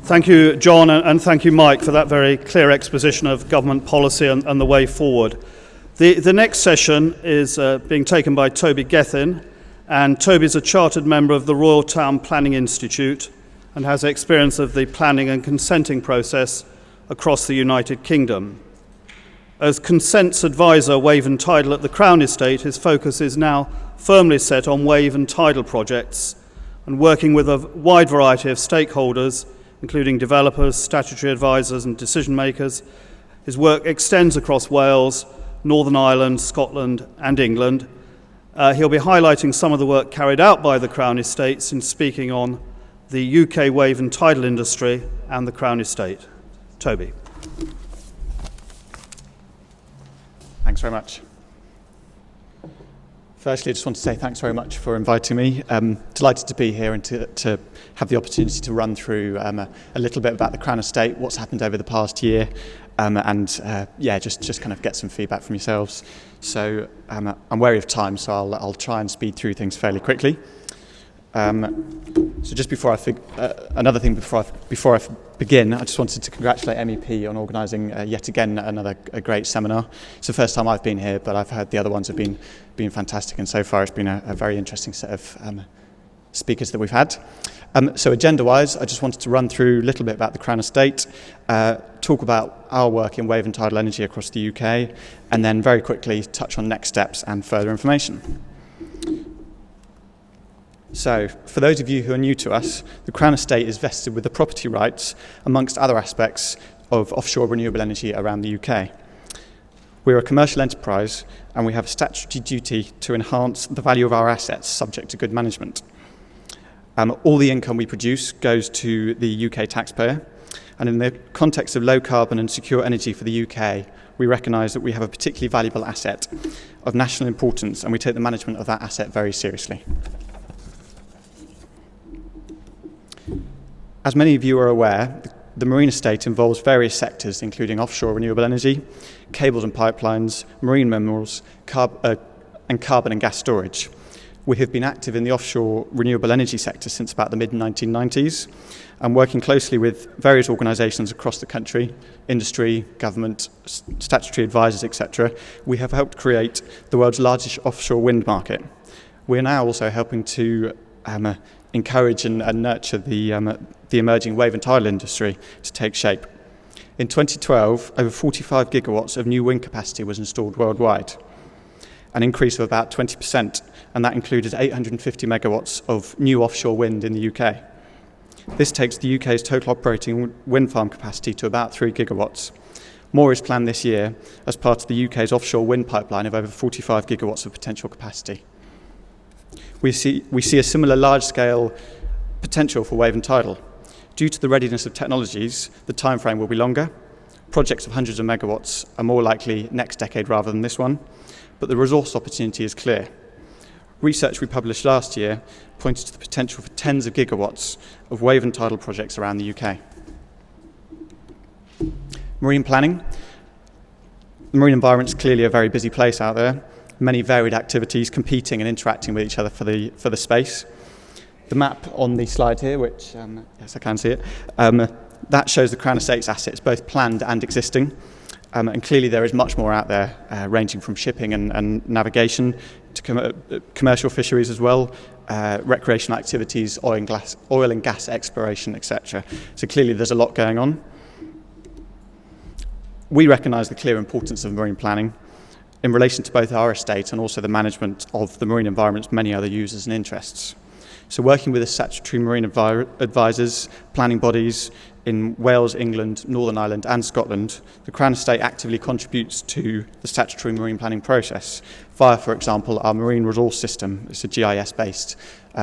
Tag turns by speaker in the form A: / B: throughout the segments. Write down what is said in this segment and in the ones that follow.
A: Thank you, John, and thank you, Mike, for that very clear exposition of government policy and the way forward. The next session is being taken by Toby Gethin, and Toby is a chartered member of the Royal Town Planning Institute and has experience of the planning and consenting process across the United Kingdom. As consents advisor, wave and tidal at the Crown Estate, his focus is now firmly set on wave and tidal projects and working with a wide variety of stakeholders, including developers, statutory advisors and decision makers. His work extends across Wales, Northern Ireland, Scotland and England. He'll be highlighting some of the work carried out by the Crown Estates in speaking on the UK wave and tidal industry and the Crown Estate. Toby.
B: Thanks very much. Firstly, I just want to say thanks very much for inviting me. Delighted to be here and to have the opportunity to run through a little bit about the Crown Estate, what's happened over the past year, just kind of get some feedback from yourselves. So I'm wary of time, so I'll try and speed through things fairly quickly. So just before another thing before I begin, I just wanted to congratulate MEP on organising yet again another great seminar. It's the first time I've been here, but I've heard the other ones have been fantastic, and so far it's been a very interesting set of speakers that we've had. So agenda-wise, I just wanted to run through a little bit about the Crown Estate, talk about our work in wave and tidal energy across the UK, and then very quickly touch on next steps and further information. So, for those of you who are new to us, the Crown Estate is vested with the property rights, amongst other aspects, of offshore renewable energy around the UK. We're a commercial enterprise, and we have a statutory duty to enhance the value of our assets subject to good management. All the income we produce goes to the UK taxpayer, and in the context of low carbon and secure energy for the UK, we recognise that we have a particularly valuable asset of national importance, and we take the management of that asset very seriously. As many of you are aware, the Marine Estate involves various sectors, including offshore renewable energy, cables and pipelines, marine minerals, and carbon and gas storage. We have been active in the offshore renewable energy sector since about the mid-1990s, and working closely with various organisations across the country, industry, government, statutory advisors, etc., we have helped create the world's largest offshore wind market. We are now also helping to encourage and nurture the emerging wave and tidal industry to take shape. In 2012, over 45 gigawatts of new wind capacity was installed worldwide, an increase of about 20%, and that included 850 megawatts of new offshore wind in the UK. This takes the UK's total operating wind farm capacity to about 3 gigawatts. More is planned this year as part of the UK's offshore wind pipeline of over 45 gigawatts of potential capacity. We see a similar large-scale potential for wave and tidal. Due to the readiness of technologies, the timeframe will be longer. Projects of hundreds of megawatts are more likely next decade rather than this one, but the resource opportunity is clear. Research we published last year pointed to the potential for tens of gigawatts of wave and tidal projects around the UK. Marine planning. The marine environment is clearly a very busy place out there. Many varied activities competing and interacting with each other for the space. The map on the slide here, which, yes, I can see it, that shows the Crown Estate's assets, both planned and existing. And clearly there is much more out there, ranging from shipping and navigation to commercial fisheries as well, recreational activities, oil and gas exploration, etc. So clearly there's a lot going on. We recognise the clear importance of marine planning in relation to both our estate and also the management of the marine environment's many other users and interests. So working with the statutory marine advisors, planning bodies in Wales, England, Northern Ireland and Scotland, the Crown Estate actively contributes to the statutory marine planning process via, for example, our marine resource system. It's a GIS-based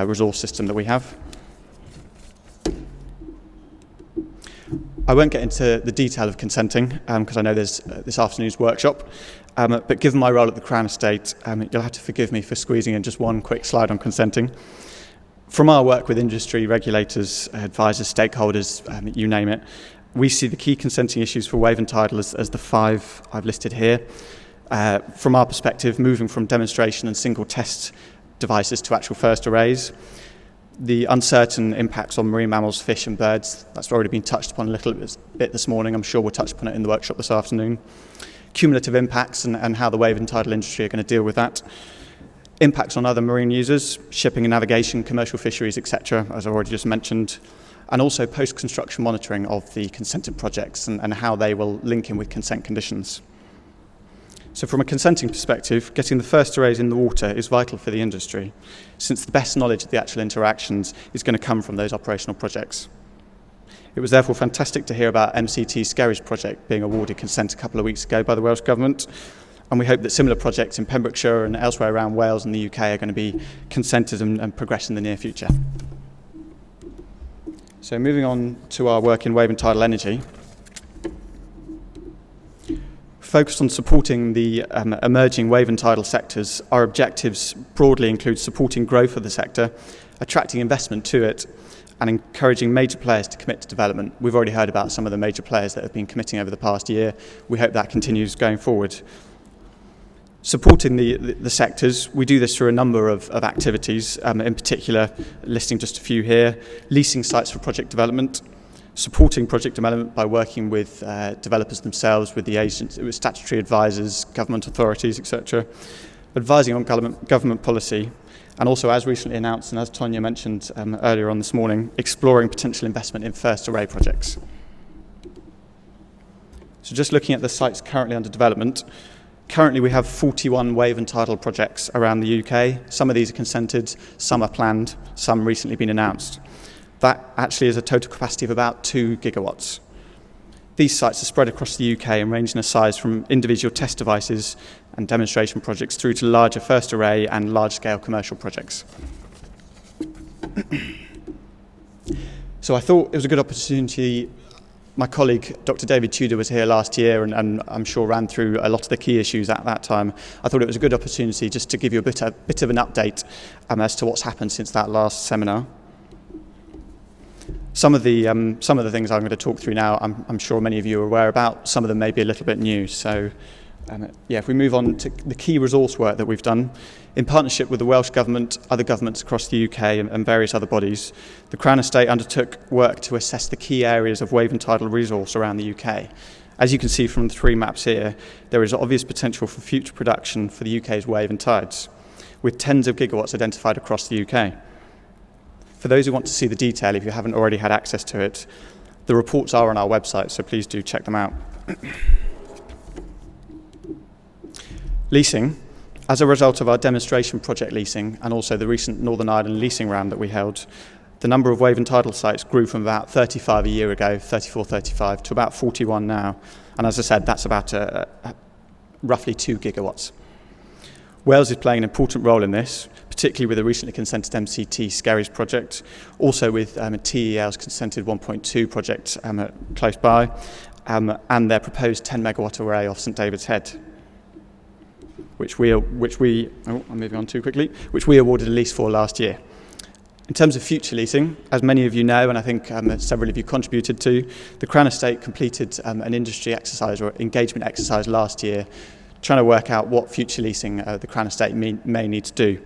B: resource system that we have. I won't get into the detail of consenting because I know there's this afternoon's workshop. But given my role at the Crown Estate, you'll have to forgive me for squeezing in just one quick slide on consenting. From our work with industry, regulators, advisors, stakeholders, you name it, we see the key consenting issues for wave and tidal as the 5 I've listed here. From our perspective, moving from demonstration and single test devices to actual first arrays. the uncertain impacts on marine mammals, fish and birds. That's already been touched upon a little bit this morning. I'm sure we'll touch upon it in the workshop this afternoon. Cumulative impacts and how the wave and tidal industry are going to deal with that. Impacts on other marine users, shipping and navigation, commercial fisheries, etc., as I've already just mentioned. And also post-construction monitoring of the consented projects and how they will link in with consent conditions. So from a consenting perspective, getting the first arrays in the water is vital for the industry, since the best knowledge of the actual interactions is going to come from those operational projects. It was therefore fantastic to hear about MCT Skerries project being awarded consent a couple of weeks ago by the Welsh Government, and we hope that similar projects in Pembrokeshire and elsewhere around Wales and the UK are going to be consented and progress in the near future. So moving on to our work in wave and tidal energy. Focused on supporting the emerging wave and tidal sectors, our objectives broadly include supporting growth of the sector, attracting investment to it, and encouraging major players to commit to development. We've already heard about some of the major players that have been committing over the past year. We hope that continues going forward. Supporting the sectors, we do this through a number of activities, in particular, listing just a few here: leasing sites for project development, supporting project development by working with developers themselves, with the agents, with statutory advisors, government authorities, etc., advising on government policy, and also, as recently announced and as Tonya mentioned earlier on this morning, exploring potential investment in first array projects. So just looking at the sites currently under development, currently we have 41 wave and tidal projects around the UK. Some of these are consented, some are planned, some recently been announced. That actually is a total capacity of about 2 gigawatts. These sites are spread across the UK and range in size from individual test devices and demonstration projects through to larger first array and large-scale commercial projects. So I thought it was a good opportunity. My colleague, Dr. David Tudor, was here last year and I'm sure ran through a lot of the key issues at that time. I thought it was a good opportunity just to give you a bit of an update as to what's happened since that last seminar. Some of the things I'm going to talk through now, I'm sure many of you are aware about. Some of them may be a little bit new. So, if we move on to the key resource work that we've done, in partnership with the Welsh Government, other governments across the UK and various other bodies, the Crown Estate undertook work to assess the key areas of wave and tidal resource around the UK. As you can see from the 3 maps here, there is obvious potential for future production for the UK's wave and tides, with tens of gigawatts identified across the UK. For those who want to see the detail, if you haven't already had access to it, the reports are on our website, so please do check them out. Leasing. As a result of our demonstration project leasing and also the recent Northern Ireland leasing round that we held, the number of wave and tidal sites grew from about 35 a year ago, 34, 35, to about 41 now. And as I said, that's about roughly 2 gigawatts. Wales is playing an important role in this, particularly with the recently consented MCT Skerries project, also with TEL's consented 1.2 project close by, and their proposed 10 megawatt array off St David's Head, which we awarded a lease for last year. In terms of future leasing, as many of you know, and I think several of you contributed to, the Crown Estate completed an industry exercise or engagement exercise last year, trying to work out what future leasing the Crown Estate may need to do.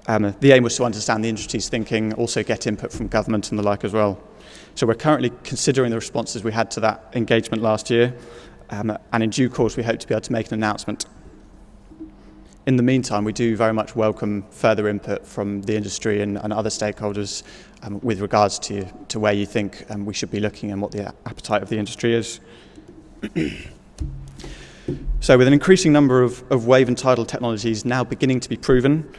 B: The aim was to understand the industry's thinking, also get input from government and the like as well. So we're currently considering the responses we had to that engagement last year, and in due course we hope to be able to make an announcement. In the meantime, we do very much welcome further input from the industry and other stakeholders with regards to where you think we should be looking and what the appetite of the industry is. So with an increasing number of wave and tidal technologies now beginning to be proven,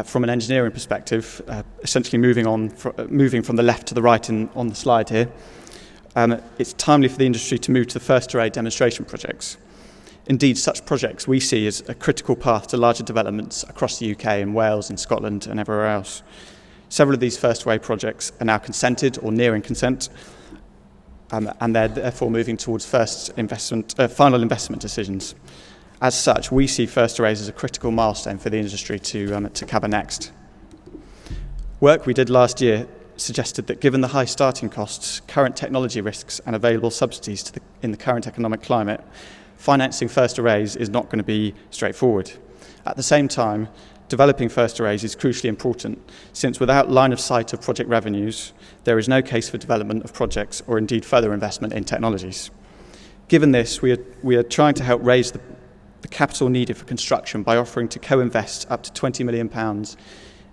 B: from an engineering perspective, essentially moving from the left to the right on the slide here, it's timely for the industry to move to the first array demonstration projects. Indeed, such projects we see as a critical path to larger developments across the UK and Wales and Scotland and everywhere else. Several of these first array projects are now consented or nearing consent, and they're therefore moving towards final investment decisions. As such, we see first arrays as a critical milestone for the industry to cover next. Work we did last year suggested that given the high starting costs, current technology risks and available subsidies in the current economic climate, financing first arrays is not going to be straightforward. At the same time, developing first arrays is crucially important, since without line of sight of project revenues, there is no case for development of projects or indeed further investment in technologies. Given this, we are trying to help raise the capital needed for construction by offering to co-invest up to £20 million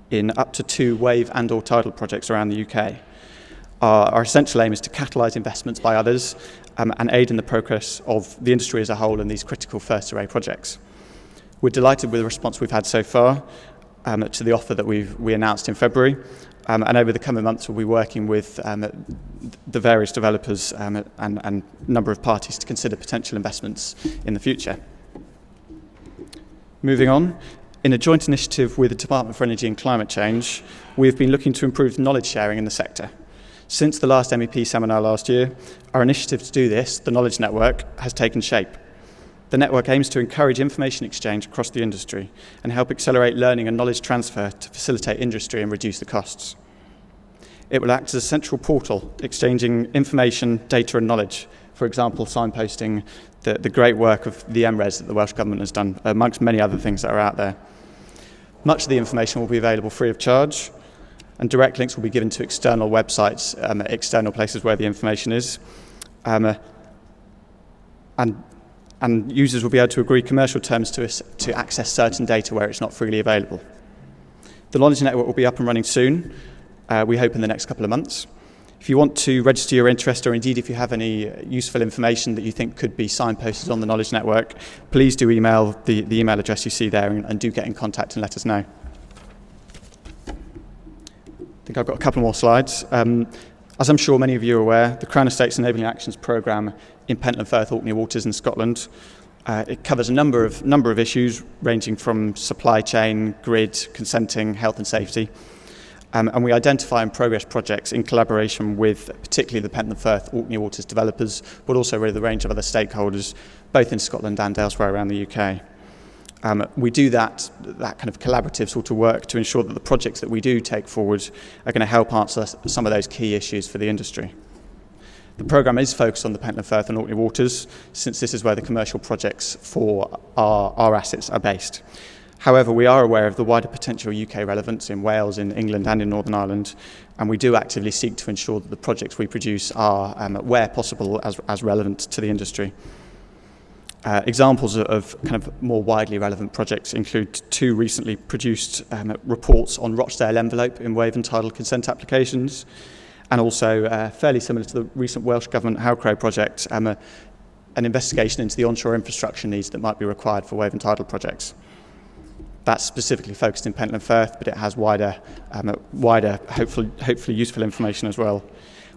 B: in up to 2 wave and or tidal projects around the UK. Our essential aim is to catalyse investments by others and aid in the progress of the industry as a whole in these critical first array projects. We're delighted with the response we've had so far to the offer that we announced in February, and over the coming months we'll be working with the various developers and number of parties to consider potential investments in the future. Moving on, in a joint initiative with the Department for Energy and Climate Change, we've been looking to improve knowledge sharing in the sector. Since the last MEP seminar last year, our initiative to do this, the Knowledge Network, has taken shape. The network aims to encourage information exchange across the industry and help accelerate learning and knowledge transfer to facilitate industry and reduce the costs. It will act as a central portal, exchanging information, data and knowledge, for example, signposting the great work of the MRES that the Welsh Government has done, amongst many other things that are out there. Much of the information will be available free of charge, and direct links will be given to external websites, external places where the information is, and users will be able to agree commercial terms to access certain data where it's not freely available. The Knowledge Network will be up and running soon, we hope in the next couple of months. If you want to register your interest, or indeed if you have any useful information that you think could be signposted on the Knowledge Network, please do email the email address you see there and do get in contact and let us know. I think I've got a couple more slides. As I'm sure many of you are aware, the Crown Estates Enabling Actions Programme in Pentland Firth, Orkney Waters in Scotland, it covers a number of issues ranging from supply chain, grid, consenting, health and safety. And we identify and progress projects in collaboration with particularly the Pentland Firth, Orkney Waters developers, but also with a range of other stakeholders, both in Scotland and elsewhere around the UK. We do that kind of collaborative sort of work to ensure that the projects that we do take forward are going to help answer some of those key issues for the industry. The programme is focused on the Pentland Firth and Orkney Waters, since this is where the commercial projects for our assets are based. However, we are aware of the wider potential UK relevance in Wales, in England and in Northern Ireland, and we do actively seek to ensure that the projects we produce are, where possible, as relevant to the industry. Examples of kind of more widely relevant projects include 2 recently produced reports on Rochdale envelope in wave and tidal consent applications, and also fairly similar to the recent Welsh Government Howcrow project, an investigation into the onshore infrastructure needs that might be required for wave and tidal projects. That's specifically focused in Pentland Firth, but it has wider, hopefully useful information as well.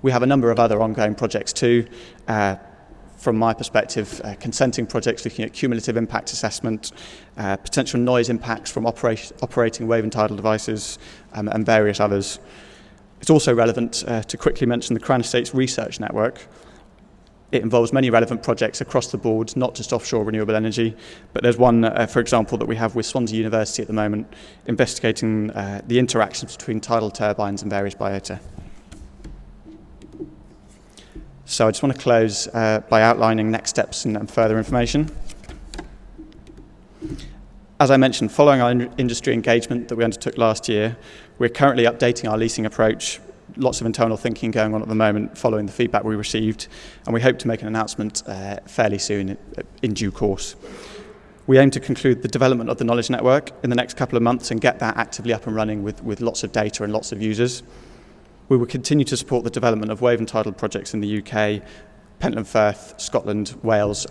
B: We have a number of other ongoing projects too. From my perspective, consenting projects looking at cumulative impact assessment, potential noise impacts from operating wave and tidal devices, and various others. It's also relevant to quickly mention the Crown Estates Research Network. It involves many relevant projects across the board, not just offshore renewable energy, but there's one, for example, that we have with Swansea University at the moment, investigating the interactions between tidal turbines and various biota. So I just want to close by outlining next steps and further information. As I mentioned, following our industry engagement that we undertook last year, we're currently updating our leasing approach. Lots of internal thinking going on at the moment following the feedback we received, and we hope to make an announcement fairly soon in due course. We aim to conclude the development of the Knowledge Network in the next couple of months and get that actively up and running with lots of data and lots of users. We will continue to support the development of wave and tidal projects in the UK, Pentland Firth, Scotland, Wales,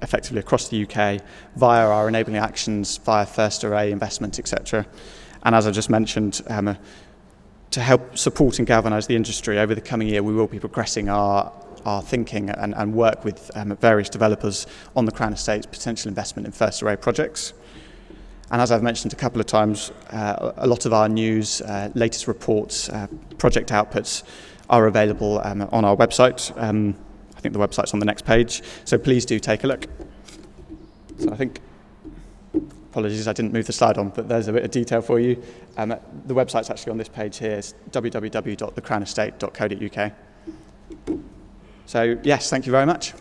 B: effectively across the UK, via our enabling actions, via first array investment, etc. And as I just mentioned, to help support and galvanise the industry over the coming year, we will be progressing our thinking and work with various developers on the Crown Estates potential investment in first array projects. And as I've mentioned a couple of times, a lot of our news, latest reports, project outputs are available on our website. I think the website's on the next page, so please do take a look. So I think, apologies I didn't move the slide on, but there's a bit of detail for you. The website's actually on this page here. It's www.thecrownestate.co.uk. So yes, thank you very much.